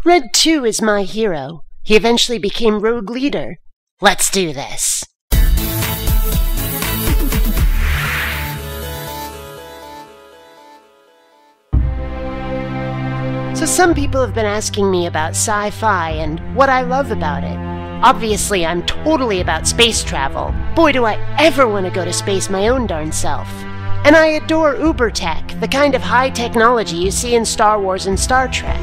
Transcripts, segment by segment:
Red 2 is my hero. He eventually became rogue leader. Let's do this. So some people have been asking me about sci-fi and what I love about it. Obviously, I'm totally about space travel. Boy, do I ever want to go to space my own darn self. And I adore uber tech, the kind of high technology you see in Star Wars and Star Trek.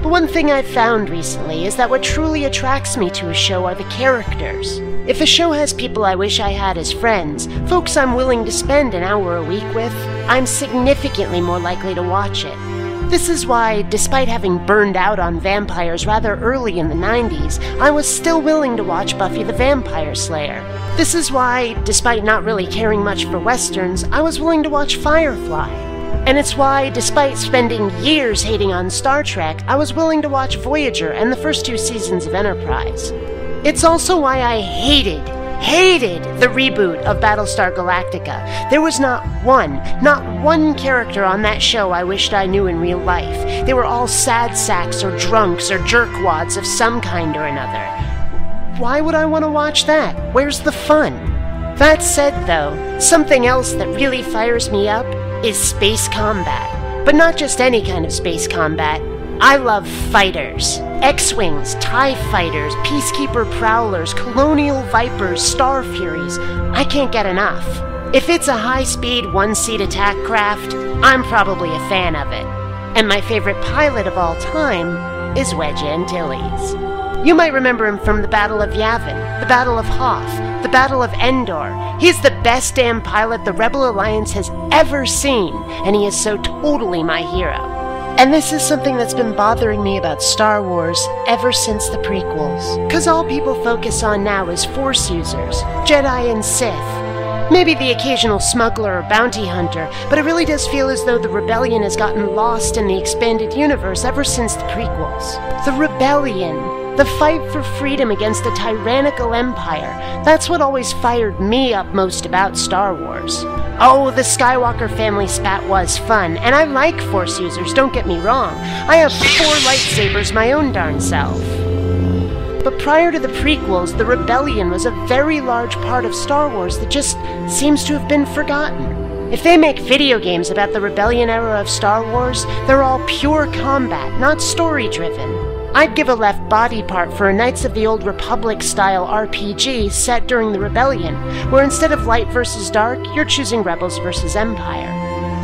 But one thing I've found recently is that what truly attracts me to a show are the characters. If a show has people I wish I had as friends, folks I'm willing to spend an hour a week with, I'm significantly more likely to watch it. This is why, despite having burned out on vampires rather early in the 90s, I was still willing to watch Buffy the Vampire Slayer. This is why, despite not really caring much for westerns, I was willing to watch Firefly. And it's why, despite spending years hating on Star Trek, I was willing to watch Voyager and the first 2 seasons of Enterprise. It's also why I hated the reboot of Battlestar Galactica. There was not one character on that show I wished I knew in real life. They were all sad sacks or drunks or jerkwads of some kind or another. Why would I want to watch that? Where's the fun? That said, though, something else that really fires me up is space combat. But not just any kind of space combat. I love fighters. X-Wings, TIE Fighters, Peacekeeper Prowlers, Colonial Vipers, Star Furies. I can't get enough. If it's a high-speed, one-seat attack craft, I'm probably a fan of it. And my favorite pilot of all time is Wedge Antilles. You might remember him from the Battle of Yavin, the Battle of Hoth, the Battle of Endor. He's the best damn pilot the Rebel Alliance has ever seen, and he is so totally my hero. And this is something that's been bothering me about Star Wars ever since the prequels. 'Cause all people focus on now is Force users, Jedi and Sith. Maybe the occasional smuggler or bounty hunter, but it really does feel as though the rebellion has gotten lost in the expanded universe ever since the prequels. The rebellion. The fight for freedom against a tyrannical empire. That's what always fired me up most about Star Wars. Oh, the Skywalker family spat was fun, and I like Force users, don't get me wrong. I have 4 lightsabers my own darn self. But prior to the prequels, the rebellion was a very large part of Star Wars that just seems to have been forgotten. If they make video games about the rebellion era of Star Wars, they're all pure combat, not story-driven. I'd give a left body part for a Knights of the Old Republic-style RPG set during the Rebellion, where instead of light versus dark, you're choosing Rebels versus Empire.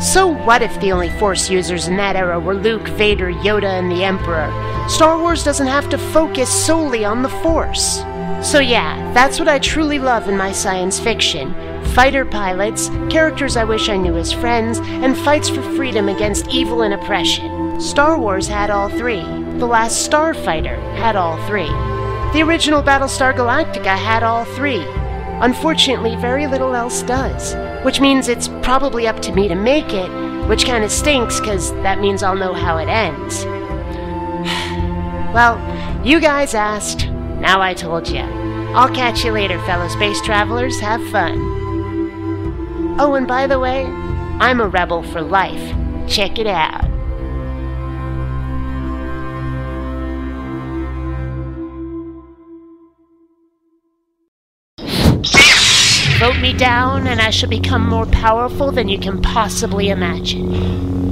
So what if the only Force users in that era were Luke, Vader, Yoda, and the Emperor? Star Wars doesn't have to focus solely on the Force. So yeah, that's what I truly love in my science fiction. Fighter pilots, characters I wish I knew as friends, and fights for freedom against evil and oppression. Star Wars had all 3. The Last Starfighter had all 3. The original Battlestar Galactica had all 3. Unfortunately, very little else does, which means it's probably up to me to make it, which kinda stinks, 'cause that means I'll know how it ends. Well, you guys asked, now I told you. I'll catch you later, fellow space travelers. Have fun. Oh, and by the way, I'm a rebel for life. Check it out. Vote me down, and I shall become more powerful than you can possibly imagine.